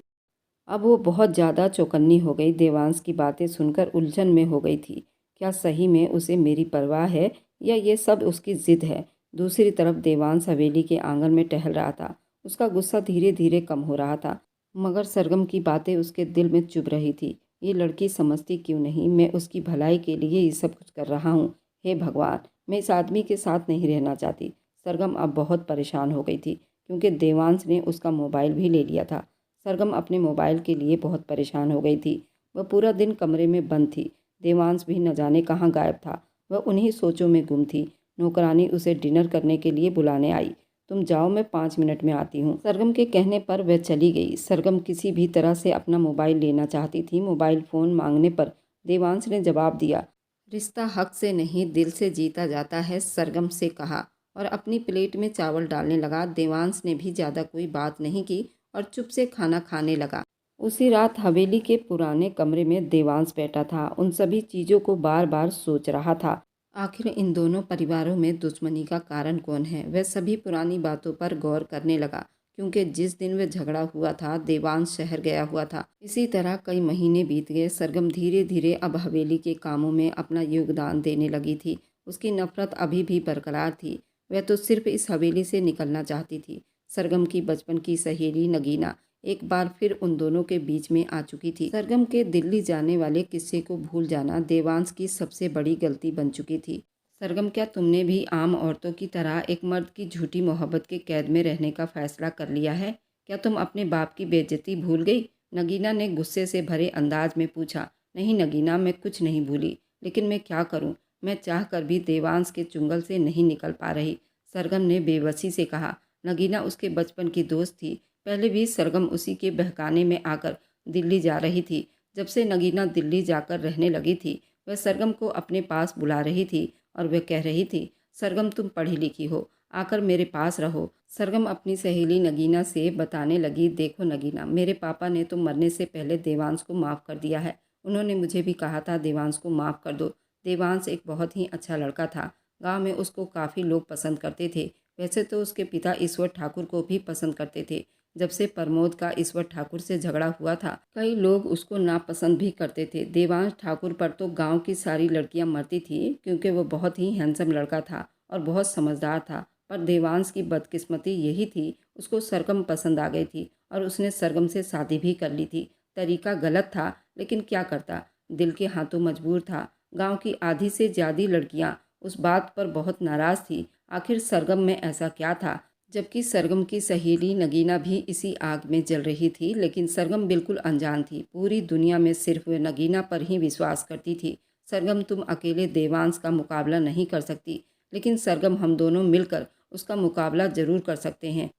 अब वो बहुत ज़्यादा चौकन्नी हो गई। देवांश की बातें सुनकर उलझन में हो गई थी। क्या सही में उसे मेरी परवाह है या ये सब उसकी ज़िद है? दूसरी तरफ देवांश हवेली के आंगन में टहल रहा था। उसका गुस्सा धीरे धीरे कम हो रहा था, मगर सरगम की बातें उसके दिल में चुभ रही थी। ये लड़की समझती क्यों नहीं, मैं उसकी भलाई के लिए ये सब कुछ कर रहा हूँ। हे भगवान, मैं इस आदमी के साथ नहीं रहना चाहती। सरगम अब बहुत परेशान हो गई थी, क्योंकि देवांश ने उसका मोबाइल भी ले लिया था। सरगम अपने मोबाइल के लिए बहुत परेशान हो गई थी। वह पूरा दिन कमरे में बंद थी। देवांश भी न जाने कहाँ गायब था। वह उन्हीं सोचों में गुम थी। नौकरानी उसे डिनर करने के लिए बुलाने आई। तुम जाओ, मैं 5 मिनट में आती हूँ। सरगम के कहने पर वह चली गई। सरगम किसी भी तरह से अपना मोबाइल लेना चाहती थी। मोबाइल फ़ोन मांगने पर देवांश ने जवाब दिया, रिश्ता हक से नहीं दिल से जीता जाता है, सरगम से कहा और अपनी प्लेट में चावल डालने लगा। देवांश ने भी ज़्यादा कोई बात नहीं की और चुप से खाना खाने लगा। उसी रात हवेली के पुराने कमरे में देवांश बैठा था। उन सभी चीज़ों को बार बार सोच रहा था। आखिर इन दोनों परिवारों में दुश्मनी का कारण कौन है? वह सभी पुरानी बातों पर गौर करने लगा, क्योंकि जिस दिन वह झगड़ा हुआ था देवांश शहर गया हुआ था। इसी तरह कई महीने बीत गए। सरगम धीरे धीरे अब हवेली के कामों में अपना योगदान देने लगी थी। उसकी नफरत अभी भी बरकरार थी। वह तो सिर्फ इस हवेली से निकलना चाहती थी। सरगम की बचपन की सहेली नगीना एक बार फिर उन दोनों के बीच में आ चुकी थी। सरगम के दिल्ली जाने वाले किस्से को भूल जाना देवांश की सबसे बड़ी गलती बन चुकी थी। सरगम, क्या तुमने भी आम औरतों की तरह एक मर्द की झूठी मोहब्बत के कैद में रहने का फैसला कर लिया है? क्या तुम अपने बाप की बेइज्जती भूल गई? नगीना ने गुस्से से भरे अंदाज में पूछा। नहीं नगीना, मैं कुछ नहीं भूली, लेकिन मैं क्या करूं? मैं चाह कर भी देवांश के चुंगल से नहीं निकल पा रही, सरगम ने बेबसी से कहा। नगीना उसके बचपन की दोस्त थी, पहले भी सरगम उसी के बहकाने में आकर दिल्ली जा रही थी। जब से नगीना दिल्ली जाकर रहने लगी थी, वह सरगम को अपने पास बुला रही थी और वह कह रही थी, सरगम तुम पढ़ी लिखी हो, आकर मेरे पास रहो। सरगम अपनी सहेली नगीना से बताने लगी, देखो नगीना, मेरे पापा ने तो मरने से पहले देवांश को माफ़ कर दिया है। उन्होंने मुझे भी कहा था देवांश को माफ़ कर दो। देवांश एक बहुत ही अच्छा लड़का था। गांव में उसको काफ़ी लोग पसंद करते थे। वैसे तो उसके पिता ईश्वर ठाकुर को भी पसंद करते थे। जब से प्रमोद का ईश्वर ठाकुर से झगड़ा हुआ था, कई लोग उसको नापसंद भी करते थे। देवांश ठाकुर पर तो गांव की सारी लड़कियां मरती थी, क्योंकि वो बहुत ही हैंडसम लड़का था और बहुत समझदार था। पर देवांश की बदकिस्मती यही थी, उसको सरगम पसंद आ गई थी और उसने सरगम से शादी भी कर ली थी। तरीका गलत था, लेकिन क्या करता, दिल के हाथों मजबूर था। गांव की आधी से ज़्यादा लड़कियां उस बात पर बहुत नाराज़ थी। आखिर सरगम में ऐसा क्या था? जबकि सरगम की सहेली नगीना भी इसी आग में जल रही थी, लेकिन सरगम बिल्कुल अनजान थी। पूरी दुनिया में सिर्फ वह नगीना पर ही विश्वास करती थी। सरगम, तुम अकेले देवांश का मुकाबला नहीं कर सकती, लेकिन सरगम, हम दोनों मिलकर उसका मुकाबला ज़रूर कर सकते हैं।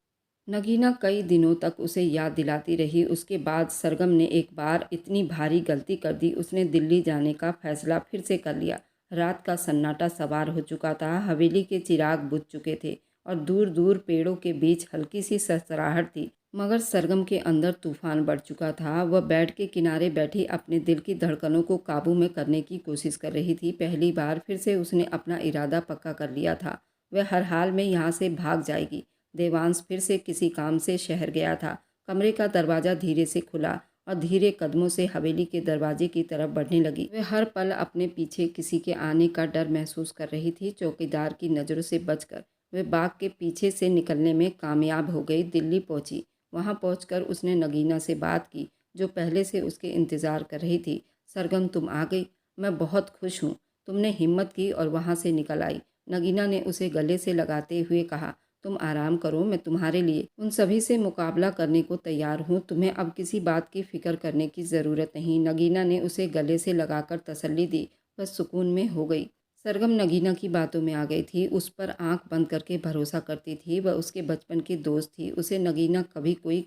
नगीना कई दिनों तक उसे याद दिलाती रही। उसके बाद सरगम ने एक बार इतनी भारी गलती कर दी, उसने दिल्ली जाने का फैसला फिर से कर लिया। रात का सन्नाटा सवार हो चुका था, हवेली के चिराग बुझ चुके थे और दूर दूर पेड़ों के बीच हल्की सी सरसराहट थी। मगर सरगम के अंदर तूफान बढ़ चुका था। वह बेड के किनारे बैठी अपने दिल की धड़कनों को काबू में करने की कोशिश कर रही थी। पहली बार फिर से उसने अपना इरादा पक्का कर लिया था। वह हर हाल में यहाँ से भाग जाएगी। देवांश फिर से किसी काम से शहर गया था। कमरे का दरवाज़ा धीरे से खुला और धीरे कदमों से हवेली के दरवाजे की तरफ बढ़ने लगी। वह हर पल अपने पीछे किसी के आने का डर महसूस कर रही थी। चौकीदार की नज़रों से बचकर वह बाग के पीछे से निकलने में कामयाब हो गई। दिल्ली पहुंची। वहां पहुंचकर उसने नगीना से बात की, जो पहले से उसके इंतज़ार कर रही थी। सरगम, तुम आ गई, मैं बहुत खुश हूँ। तुमने हिम्मत की और वहाँ से निकल आई। नगीना ने उसे गले से लगाते हुए कहा, तुम आराम करो, मैं तुम्हारे लिए उन सभी से मुकाबला करने को तैयार हूँ। तुम्हें अब किसी बात की फिक्र करने की ज़रूरत नहीं। नगीना ने उसे गले से लगाकर तसल्ली दी। वह सुकून में हो गई। सरगम नगीना की बातों में आ गई थी। उस पर आंख बंद करके भरोसा करती थी। वह उसके बचपन की दोस्त थी। उसे नगीना कभी कोई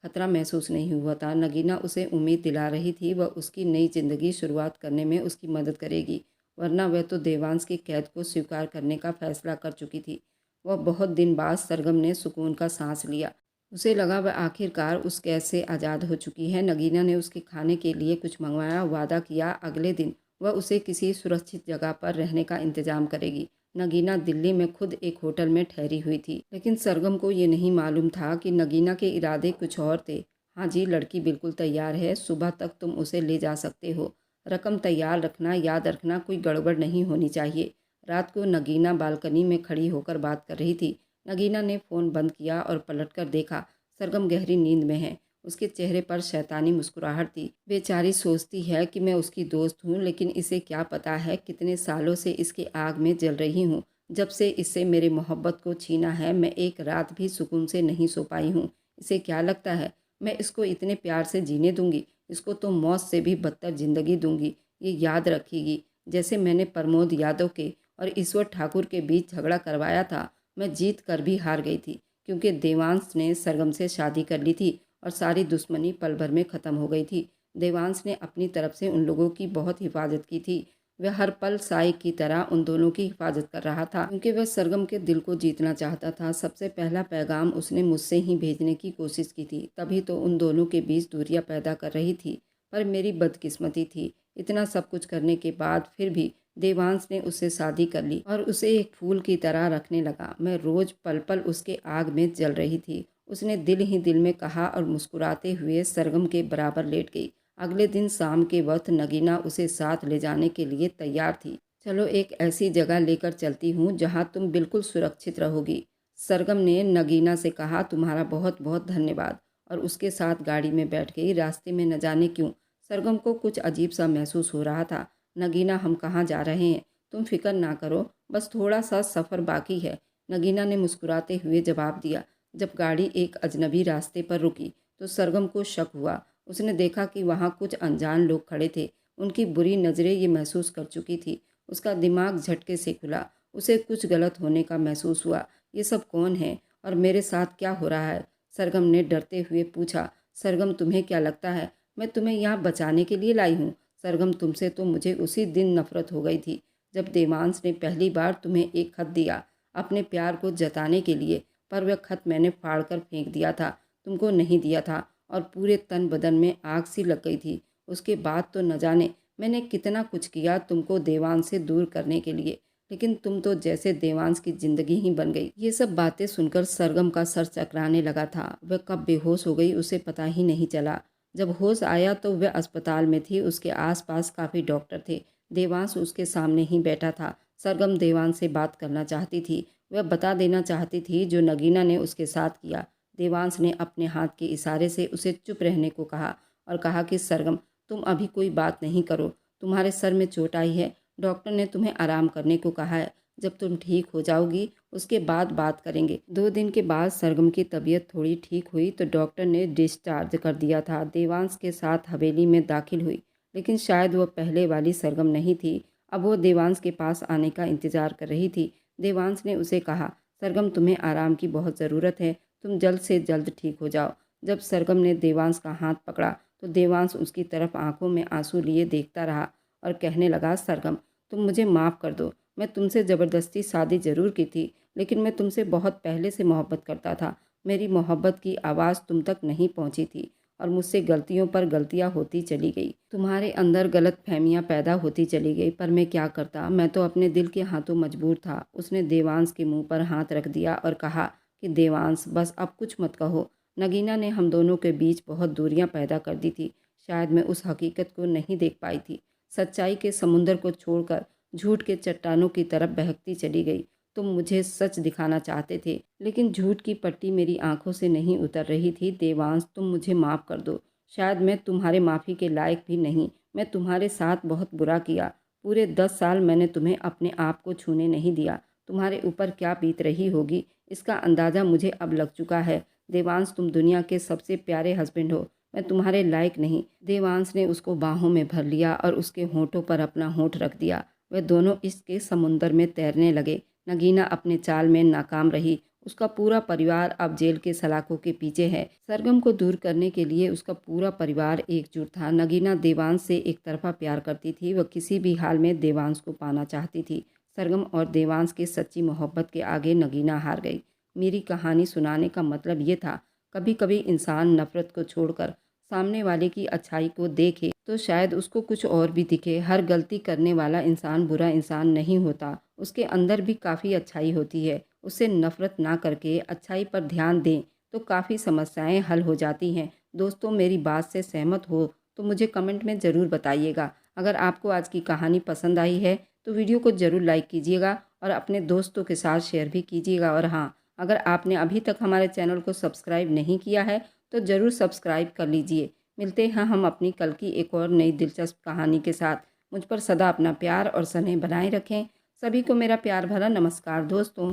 खतरा महसूस नहीं हुआ था। नगीना उसे उम्मीद दिला रही थी, वह उसकी नई जिंदगी शुरुआत करने में उसकी मदद करेगी, वरना वह तो देवांश की कैद को स्वीकार करने का फैसला कर चुकी थी। वह बहुत दिन बाद सरगम ने सुकून का सांस लिया। उसे लगा वह आखिरकार उस कैद से आज़ाद हो चुकी है। नगीना ने उसके खाने के लिए कुछ मंगवाया, वादा किया अगले दिन वह उसे किसी सुरक्षित जगह पर रहने का इंतजाम करेगी। नगीना दिल्ली में खुद एक होटल में ठहरी हुई थी, लेकिन सरगम को ये नहीं मालूम था कि नगीना के इरादे कुछ और थे। हाँ जी, लड़की बिल्कुल तैयार है, सुबह तक तुम उसे ले जा सकते हो। रकम तैयार रखना, याद रखना कोई गड़बड़ नहीं होनी चाहिए। रात को नगीना बालकनी में खड़ी होकर बात कर रही थी। नगीना ने फ़ोन बंद किया और पलटकर देखा, सरगम गहरी नींद में है। उसके चेहरे पर शैतानी मुस्कुराहट थी। बेचारी सोचती है कि मैं उसकी दोस्त हूँ, लेकिन इसे क्या पता है कितने सालों से इसकी आग में जल रही हूँ। जब से इससे मेरी मोहब्बत को छीना है, मैं एक रात भी सुकून से नहीं सो पाई हूँ। इसे क्या लगता है मैं इसको इतने प्यार से जीने दूंगी? इसको तो मौत से भी बदतर ज़िंदगी दूंगी। ये याद रखेगी, जैसे मैंने प्रमोद यादव के और ईश्वर ठाकुर के बीच झगड़ा करवाया था। मैं जीत कर भी हार गई थी, क्योंकि देवांश ने सरगम से शादी कर ली थी और सारी दुश्मनी पल भर में ख़त्म हो गई थी। देवांश ने अपनी तरफ से उन लोगों की बहुत हिफाजत की थी। वह हर पल साई की तरह उन दोनों की हिफाजत कर रहा था, क्योंकि वह सरगम के दिल को जीतना चाहता था। सबसे पहला पैगाम उसने मुझसे ही भेजने की कोशिश की थी, तभी तो उन दोनों के बीच दूरियां पैदा कर रही थी। पर मेरी बदकिस्मती थी, इतना सब कुछ करने के बाद फिर भी देवांश ने उससे शादी कर ली और उसे एक फूल की तरह रखने लगा। मैं रोज पल पल उसके आग में जल रही थी। उसने दिल ही दिल में कहा और मुस्कुराते हुए सरगम के बराबर लेट गई। अगले दिन शाम के वक्त नगीना उसे साथ ले जाने के लिए तैयार थी। चलो एक ऐसी जगह लेकर चलती हूँ जहाँ तुम बिल्कुल सुरक्षित रहोगी, सरगम ने नगीना से कहा। तुम्हारा बहुत बहुत धन्यवाद। और उसके साथ गाड़ी में बैठ गई। रास्ते में न जाने क्यों सरगम को कुछ अजीब सा महसूस हो रहा था। नगीना, हम कहाँ जा रहे हैं? तुम फिक्र ना करो, बस थोड़ा सा सफ़र बाकी है, नगीना ने मुस्कुराते हुए जवाब दिया। जब गाड़ी एक अजनबी रास्ते पर रुकी तो सरगम को शक हुआ। उसने देखा कि वहाँ कुछ अनजान लोग खड़े थे। उनकी बुरी नज़रें ये महसूस कर चुकी थी। उसका दिमाग झटके से खुला। उसे कुछ गलत होने का महसूस हुआ। ये सब कौन है और मेरे साथ क्या हो रहा है? सरगम ने डरते हुए पूछा। सरगम, तुम्हें क्या लगता है मैं तुम्हें यहाँ बचाने के लिए लाई हूँ? सरगम, तुमसे तो मुझे उसी दिन नफरत हो गई थी जब देवांश ने पहली बार तुम्हें एक खत दिया अपने प्यार को जताने के लिए, पर वह खत मैंने फाड़ कर फेंक दिया था, तुमको नहीं दिया था, और पूरे तन बदन में आग सी लग गई थी। उसके बाद तो न जाने मैंने कितना कुछ किया तुमको देवांश से दूर करने के लिए, लेकिन तुम तो जैसे देवांश की जिंदगी ही बन गई। ये सब बातें सुनकर सरगम का सर चकराने लगा था। वह कब बेहोश हो गई उसे पता ही नहीं चला। जब होश आया तो वह अस्पताल में थी। उसके आसपास काफ़ी डॉक्टर थे। देवांश उसके सामने ही बैठा था। सरगम देवांश से बात करना चाहती थी। वह बता देना चाहती थी जो नगीना ने उसके साथ किया। देवांश ने अपने हाथ के इशारे से उसे चुप रहने को कहा और कहा कि सरगम, तुम अभी कोई बात नहीं करो, तुम्हारे सर में चोट आई है, डॉक्टर ने तुम्हें आराम करने को कहा है, जब तुम ठीक हो जाओगी उसके बाद बात करेंगे। 2 दिन के बाद सरगम की तबीयत थोड़ी ठीक हुई तो डॉक्टर ने डिस्चार्ज कर दिया था। देवांश के साथ हवेली में दाखिल हुई, लेकिन शायद वह पहले वाली सरगम नहीं थी। अब वो देवांश के पास आने का इंतजार कर रही थी। देवांश ने उसे कहा, सरगम, तुम्हें आराम की बहुत ज़रूरत है, तुम जल्द से जल्द ठीक हो जाओ। जब सरगम ने देवांश का हाथ पकड़ा तो देवांश उसकी तरफ आंखों में आंसू लिए देखता रहा और कहने लगा, सरगम, तुम मुझे माफ़ कर दो। मैं तुमसे ज़बरदस्ती शादी ज़रूर की थी, लेकिन मैं तुमसे बहुत पहले से मोहब्बत करता था। मेरी मोहब्बत की आवाज़ तुम तक नहीं पहुंची थी और मुझसे गलतियों पर गलतियां होती चली गई। तुम्हारे अंदर गलत फहमियाँ पैदा होती चली गई, पर मैं क्या करता, मैं तो अपने दिल के हाथों मजबूर था। उसने देवांश के मुंह पर हाथ रख दिया और कहा कि देवांश, बस अब कुछ मत कहो। नगीना ने हम दोनों के बीच बहुत दूरियां पैदा कर दी थी। शायद मैं उस हकीकत को नहीं देख पाई थी। सच्चाई के समुंदर को छोड़कर झूठ के चट्टानों की तरफ बहकती चली गई। तुम मुझे सच दिखाना चाहते थे, लेकिन झूठ की पट्टी मेरी आंखों से नहीं उतर रही थी। देवांश, तुम मुझे माफ़ कर दो। शायद मैं तुम्हारे माफ़ी के लायक भी नहीं। मैं तुम्हारे साथ बहुत बुरा किया। पूरे 10 साल मैंने तुम्हें अपने आप को छूने नहीं दिया। तुम्हारे ऊपर क्या बीत रही होगी इसका अंदाज़ा मुझे अब लग चुका है। देवांश, तुम दुनिया के सबसे प्यारे हस्बैंड हो, मैं तुम्हारे लायक नहीं। देवांश ने उसको बाहों में भर लिया और उसके होंठों पर अपना होंठ रख दिया। वे दोनों इश्क के समुंदर में तैरने लगे। नगीना अपने चाल में नाकाम रही। उसका पूरा परिवार अब जेल के सलाखों के पीछे है। सरगम को दूर करने के लिए उसका पूरा परिवार एकजुट था। नगीना देवांश से एक तरफा प्यार करती थी। वह किसी भी हाल में देवांश को पाना चाहती थी। सरगम और देवांश की सच्ची मोहब्बत के आगे नगीना हार गई। मेरी कहानी सुनाने का मतलब ये था, कभी कभी इंसान नफरत को छोड़कर सामने वाले की अच्छाई को देखे तो शायद उसको कुछ और भी दिखे। हर गलती करने वाला इंसान बुरा इंसान नहीं होता, उसके अंदर भी काफ़ी अच्छाई होती है। उससे नफरत ना करके अच्छाई पर ध्यान दें तो काफ़ी समस्याएं हल हो जाती हैं। दोस्तों, मेरी बात से सहमत हो तो मुझे कमेंट में ज़रूर बताइएगा। अगर आपको आज की कहानी पसंद आई है तो वीडियो को ज़रूर लाइक कीजिएगा और अपने दोस्तों के साथ शेयर भी कीजिएगा। और हाँ, अगर आपने अभी तक हमारे चैनल को सब्सक्राइब नहीं किया है तो ज़रूर सब्सक्राइब कर लीजिए। मिलते हैं हम अपनी कल की एक और नई दिलचस्प कहानी के साथ। मुझ पर सदा अपना प्यार और स्नेह बनाए रखें। सभी को मेरा प्यार भरा नमस्कार दोस्तों।